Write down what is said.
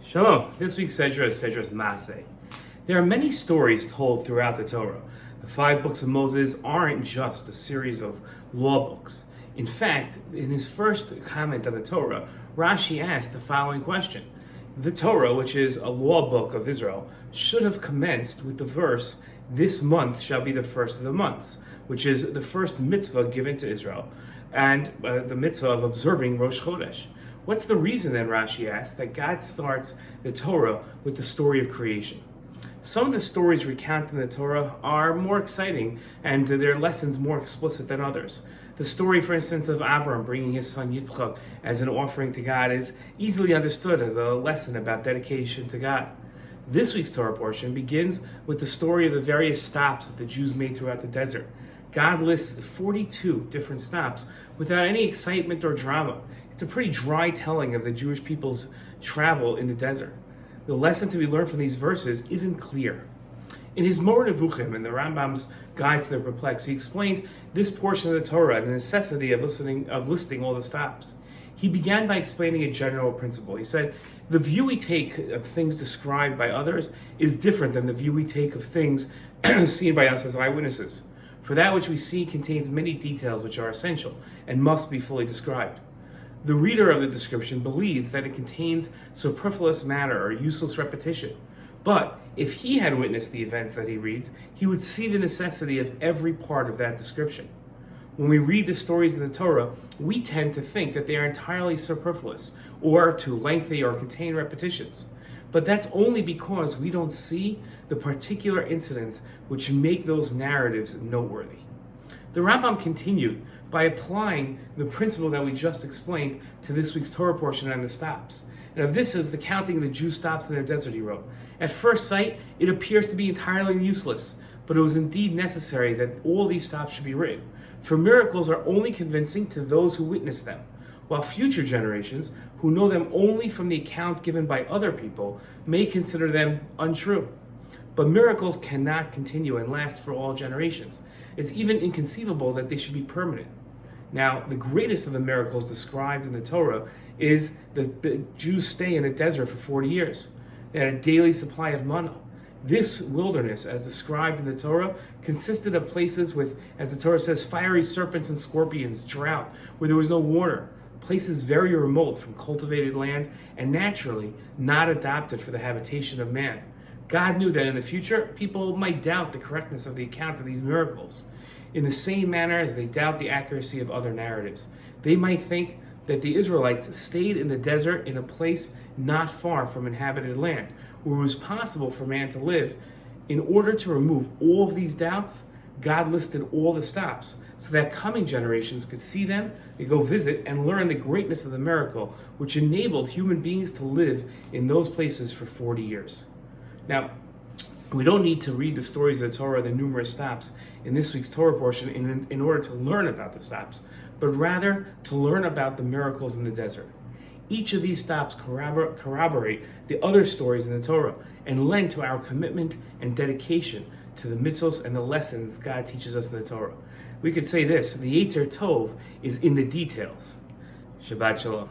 Shalom. This week's Sedra is Sedra Maasei. There are many stories told throughout the Torah. The 5 books of Moses aren't just a series of law books. In fact, in his first comment on the Torah, Rashi asked the following question. The Torah, which is a law book of Israel, should have commenced with the verse, "This month shall be the first of the months," which is the first mitzvah given to Israel, and the mitzvah of observing Rosh Chodesh. What's the reason then, Rashi asks, that God starts the Torah with the story of creation? Some of the stories recounted in the Torah are more exciting and their lessons more explicit than others. The story, for instance, of Avram bringing his son Yitzchak as an offering to God is easily understood as a lesson about dedication to God. This week's Torah portion begins with the story of the various stops that the Jews made throughout the desert. God lists 42 different stops without any excitement or drama. It's a pretty dry telling of the Jewish people's travel in the desert. The lesson to be learned from these verses isn't clear. In his Moreh Nevuchim and the Rambam's Guide to the Perplexed, he explained this portion of the Torah and the necessity of listing all the stops. He began by explaining a general principle. He said, the view we take of things described by others is different than the view we take of things seen by us as eyewitnesses. For that which we see contains many details which are essential and must be fully described. The reader of the description believes that it contains superfluous matter or useless repetition. But if he had witnessed the events that he reads, he would see the necessity of every part of that description. When we read the stories in the Torah, we tend to think that they are entirely superfluous or too lengthy or contain repetitions. But that's only because we don't see the particular incidents which make those narratives noteworthy. The Rambam continued by applying the principle that we just explained to this week's Torah portion and the stops. And of this is the counting of the Jews' stops in their desert, he wrote. At first sight, it appears to be entirely useless, but it was indeed necessary that all these stops should be written. For miracles are only convincing to those who witness them, while future generations, who know them only from the account given by other people, may consider them untrue. But miracles cannot continue and last for all generations. It's even inconceivable that they should be permanent. Now, the greatest of the miracles described in the Torah is the Jews stay in the desert for 40 years. They had a daily supply of manna. This wilderness, as described in the Torah, consisted of places with, as the Torah says, fiery serpents and scorpions, drought, where there was no water, places very remote from cultivated land and naturally not adapted for the habitation of man. God knew that in the future, people might doubt the correctness of the account of these miracles. In the same manner as they doubt the accuracy of other narratives, they might think that the Israelites stayed in the desert in a place not far from inhabited land, where it was possible for man to live. In order to remove all of these doubts, God listed all the stops, so that coming generations could see them, they go visit, and learn the greatness of the miracle, which enabled human beings to live in those places for 40 years. Now, we don't need to read the stories of the Torah, the numerous stops in this week's Torah portion in order to learn about the stops, but rather to learn about the miracles in the desert. Each of these stops corroborate the other stories in the Torah and lend to our commitment and dedication to the mitzvot and the lessons God teaches us in the Torah. We could say this, the Yetzer Tov is in the details. Shabbat Shalom.